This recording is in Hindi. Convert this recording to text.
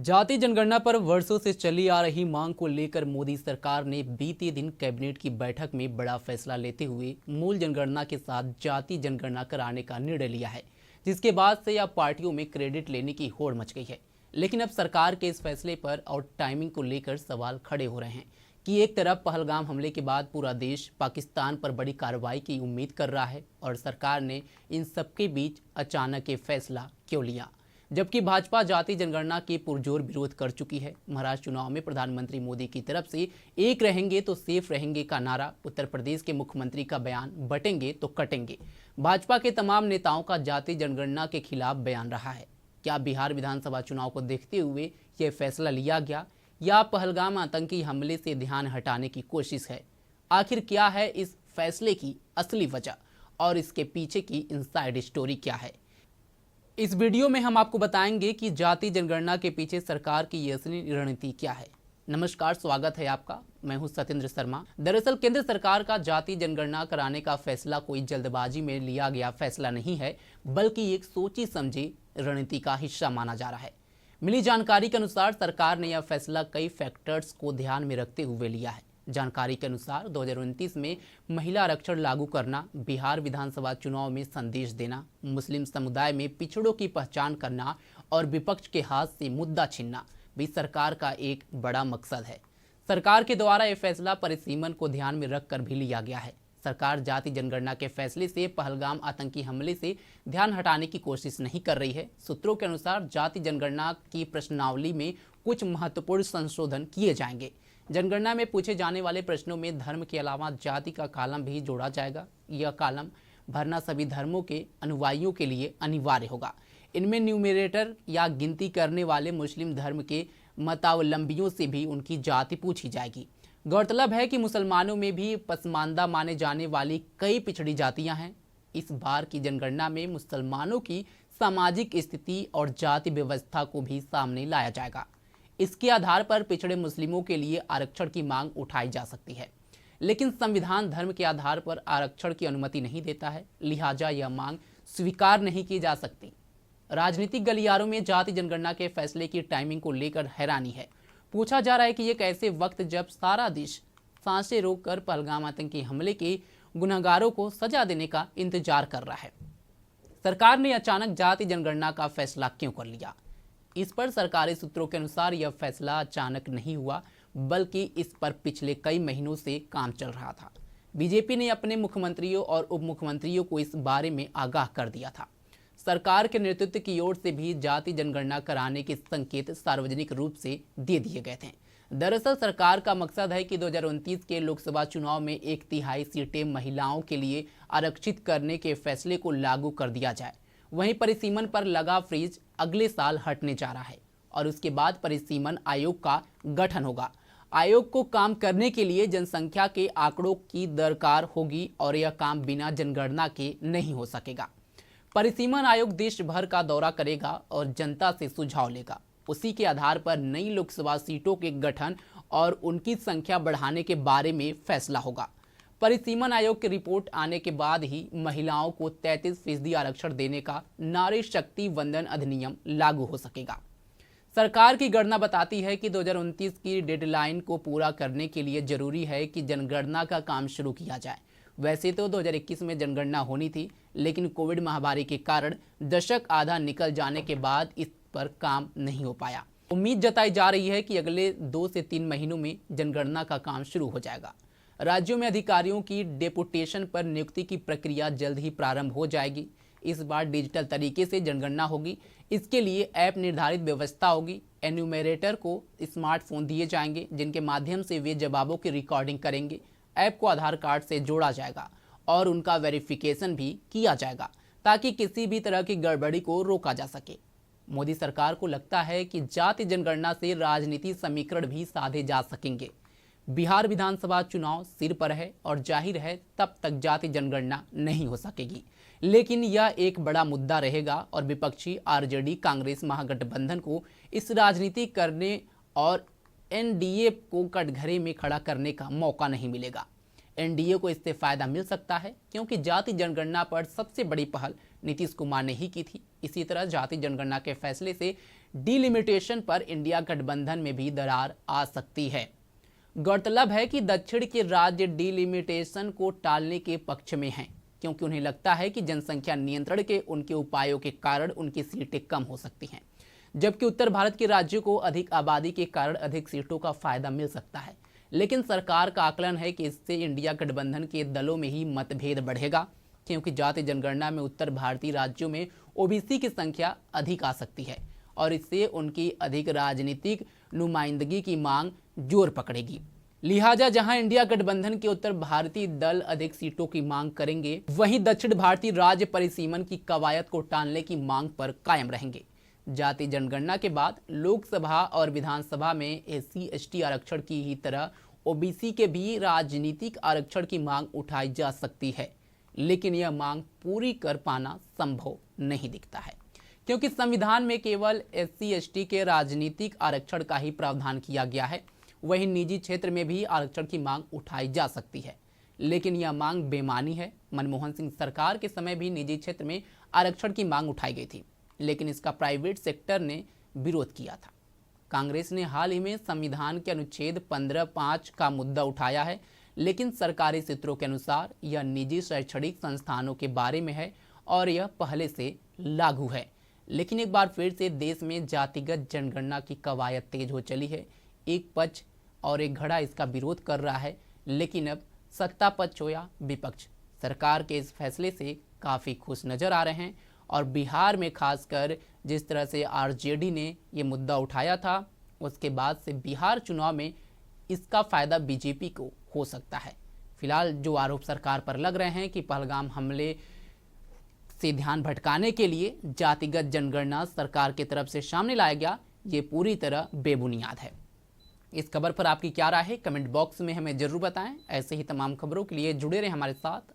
जाति जनगणना पर वर्षों से चली आ रही मांग को लेकर मोदी सरकार ने बीते दिन कैबिनेट की बैठक में बड़ा फैसला लेते हुए मूल जनगणना के साथ जाति जनगणना कराने का निर्णय लिया है, जिसके बाद से अब पार्टियों में क्रेडिट लेने की होड़ मच गई है। लेकिन अब सरकार के इस फैसले पर और टाइमिंग को लेकर सवाल खड़े हो रहे हैं कि एक तरफ पहलगाम हमले के बाद पूरा देश पाकिस्तान पर बड़ी कार्रवाई की उम्मीद कर रहा है और सरकार ने इन सबके बीच अचानक ये फैसला क्यों लिया, जबकि भाजपा जाति जनगणना के पुरजोर विरोध कर चुकी है। महाराष्ट्र चुनाव में प्रधानमंत्री मोदी की तरफ से एक रहेंगे तो सेफ रहेंगे का नारा, उत्तर प्रदेश के मुख्यमंत्री का बयान बटेंगे तो कटेंगे, भाजपा के तमाम नेताओं का जाति जनगणना के खिलाफ बयान रहा है। क्या बिहार विधानसभा चुनाव को देखते हुए यह फैसला लिया गया या पहलगाम आतंकी हमले से ध्यान हटाने की कोशिश है? आखिर क्या है इस फैसले की असली वजह और इसके पीछे की इनसाइड स्टोरी क्या है? इस वीडियो में हम आपको बताएंगे कि जाति जनगणना के पीछे सरकार की ये असली रणनीति क्या है। नमस्कार, स्वागत है आपका। मैं हूं सत्येंद्र शर्मा। दरअसल केंद्र सरकार का जाति जनगणना कराने का फैसला कोई जल्दबाजी में लिया गया फैसला नहीं है, बल्कि एक सोची समझी रणनीति का हिस्सा माना जा रहा है। मिली जानकारी के अनुसार सरकार ने यह फैसला कई फैक्टर्स को ध्यान में रखते हुए लिया है। जानकारी के अनुसार 2029 में महिला आरक्षण लागू करना, बिहार विधानसभा चुनाव में संदेश देना, मुस्लिम समुदाय में पिछड़ों की पहचान करना और विपक्ष के हाथ से मुद्दा छीनना भी सरकार का एक बड़ा मकसद है। सरकार के द्वारा यह फैसला परिसीमन को ध्यान में रखकर भी लिया गया है। सरकार जाति जनगणना के फैसले से पहलगाम आतंकी हमले से ध्यान हटाने की कोशिश नहीं कर रही है। सूत्रों के अनुसार जाति जनगणना की प्रश्नावली में कुछ महत्वपूर्ण संशोधन किए जाएंगे। जनगणना में पूछे जाने वाले प्रश्नों में धर्म के अलावा जाति का कॉलम भी जोड़ा जाएगा। यह कॉलम भरना सभी धर्मों के अनुयायियों के लिए अनिवार्य होगा। इनमें न्यूमरेटर या गिनती करने वाले मुस्लिम धर्म के मतावलंबियों से भी उनकी जाति पूछी जाएगी। गौरतलब है कि मुसलमानों में भी पसमानदा माने जाने वाली कई पिछड़ी जातियां हैं। इस बार की जनगणना में मुसलमानों की सामाजिक स्थिति और जाति व्यवस्था को भी सामने लाया जाएगा। इसके आधार पर पिछड़े मुस्लिमों के लिए आरक्षण की मांग उठाई जा सकती है, लेकिन संविधान धर्म के आधार पर आरक्षण की अनुमति नहीं देता है, लिहाजा यह मांग स्वीकार नहीं की जा सकती। राजनीतिक गलियारों में जाति जनगणना के फैसले की टाइमिंग को लेकर हैरानी है। पूछा जा रहा है कि एक ऐसे वक्त जब सारा देश सांसें रोककर पहलगाम आतंकी हमले के गुनहगारों को सजा देने का इंतजार कर रहा है, सरकार ने अचानक जाति जनगणना का फैसला क्यों कर लिया? इस पर सरकारी सूत्रों के अनुसार यह फैसला अचानक नहीं हुआ, बल्कि इस पर पिछले कई महीनों से काम चल रहा था। बीजेपी ने अपने मुख्यमंत्रियों और उप मुख्यमंत्रियों को इस बारे में आगाह कर दिया था। सरकार के नेतृत्व की ओर से भी जाति जनगणना कराने के संकेत सार्वजनिक रूप से दे दिए गए थे। दरअसल सरकार का मकसद है कि 2029 के लोकसभा चुनाव में 1/3 सीटें महिलाओं के लिए आरक्षित करने के फैसले को लागू कर दिया जाए। वहीं परिसीमन पर लगा फ्रीज अगले साल हटने जा रहा है और उसके बाद परिसीमन आयोग का गठन होगा। आयोग को काम करने के लिए जनसंख्या के आंकड़ों की दरकार होगी और यह काम बिना जनगणना के नहीं हो सकेगा। परिसीमन आयोग देश भर का दौरा करेगा और जनता से सुझाव लेगा। उसी के आधार पर नई लोकसभा सीटों के गठन और उनकी संख्या बढ़ाने के बारे में फैसला होगा। परिसीमन आयोग की रिपोर्ट आने के बाद ही महिलाओं को 33% आरक्षण देने का नारी शक्ति वंदन अधिनियम लागू हो सकेगा। सरकार की गणना बताती है कि 2029 की डेडलाइन को पूरा करने के लिए जरूरी है कि जनगणना का काम शुरू किया जाए। वैसे तो 2021 में जनगणना होनी थी, लेकिन कोविड महामारी के कारण दशक आधा निकल जाने के बाद इस पर काम नहीं हो पाया। उम्मीद जताई जा रही है कि अगले 2 से 3 महीनों में जनगणना का काम शुरू हो जाएगा। राज्यों में अधिकारियों की डेपुटेशन पर नियुक्ति की प्रक्रिया जल्द ही प्रारंभ हो जाएगी। इस बार डिजिटल तरीके से जनगणना होगी। इसके लिए ऐप निर्धारित व्यवस्था होगी। एन्यूमरेटर को स्मार्टफोन दिए जाएंगे, जिनके माध्यम से वे जवाबों की रिकॉर्डिंग करेंगे। ऐप को आधार कार्ड से जोड़ा जाएगा और उनका वेरिफिकेशन भी किया जाएगा, ताकि किसी भी तरह की गड़बड़ी को रोका जा सके। मोदी सरकार को लगता है कि जाति जनगणना से राजनीति समीकरण भी साधे जा सकेंगे। बिहार विधानसभा चुनाव सिर पर है और जाहिर है तब तक जाति जनगणना नहीं हो सकेगी, लेकिन यह एक बड़ा मुद्दा रहेगा और विपक्षी आरजेडी कांग्रेस महागठबंधन को इस राजनीति करने और एनडीए को कटघरे में खड़ा करने का मौका नहीं मिलेगा। एनडीए को इससे फायदा मिल सकता है, क्योंकि जाति जनगणना पर सबसे बड़ी पहल नीतीश कुमार ने ही की थी। इसी तरह जाति जनगणना के फैसले से डिलिमिटेशन पर इंडिया गठबंधन में भी दरार आ सकती है। गौरतलब है कि दक्षिण के राज्य डिलिमिटेशन को टालने के पक्ष में हैं, क्योंकि उन्हें लगता है कि जनसंख्या नियंत्रण के उनके उपायों के कारण उनकी सीटें कम हो सकती हैं, जबकि उत्तर भारत के राज्यों को अधिक आबादी के कारण अधिक सीटों का फायदा मिल सकता है। लेकिन सरकार का आकलन है कि इससे इंडिया गठबंधन के दलों में ही मतभेद बढ़ेगा, क्योंकि जाति जनगणना में उत्तर भारतीय राज्यों में ओबीसी की संख्या अधिक आ सकती है और इससे उनकी अधिक राजनीतिक नुमाइंदगी की मांग जोर पकड़ेगी। लिहाजा जहां इंडिया गठबंधन के उत्तर भारतीय दल अधिक सीटों की मांग करेंगे, वहीं दक्षिण भारतीय राज्य परिसीमन की कवायद को टालने की मांग पर कायम रहेंगे। जाति जनगणना के बाद लोकसभा और विधानसभा में SC/ST आरक्षण की ही तरह ओबीसी के भी राजनीतिक आरक्षण की मांग उठाई जा सकती है, लेकिन यह मांग पूरी कर पाना संभव नहीं दिखता है, क्योंकि संविधान में केवल SC/ST के राजनीतिक आरक्षण का ही प्रावधान किया गया है। वहीं निजी क्षेत्र में भी आरक्षण की मांग उठाई जा सकती है, लेकिन यह मांग बेमानी है। मनमोहन सिंह सरकार के समय भी निजी क्षेत्र में आरक्षण की मांग उठाई गई थी, लेकिन इसका प्राइवेट सेक्टर ने विरोध किया था। कांग्रेस ने हाल ही में संविधान के अनुच्छेद 15(5) का मुद्दा उठाया है, लेकिन सरकारी सूत्रों के अनुसार यह निजी शैक्षणिक संस्थानों के बारे में है और यह पहले से लागू है। लेकिन एक बार फिर से देश में जातिगत जनगणना की कवायद तेज हो चली है। एक पक्ष और एक घड़ा इसका विरोध कर रहा है, लेकिन अब सत्ता पक्ष हो या विपक्ष, सरकार के इस फैसले से काफ़ी खुश नजर आ रहे हैं। और बिहार में खासकर जिस तरह से आरजेडी ने ये मुद्दा उठाया था, उसके बाद से बिहार चुनाव में इसका फायदा बीजेपी को हो सकता है। फिलहाल जो आरोप सरकार पर लग रहे हैं कि पहलगाम हमले से ध्यान भटकाने के लिए जातिगत जनगणना सरकार की तरफ से सामने लाया गया, ये पूरी तरह बेबुनियाद है। इस खबर पर आपकी क्या राय है, कमेंट बॉक्स में हमें जरूर बताएं। ऐसे ही तमाम खबरों के लिए जुड़े रहें हमारे साथ।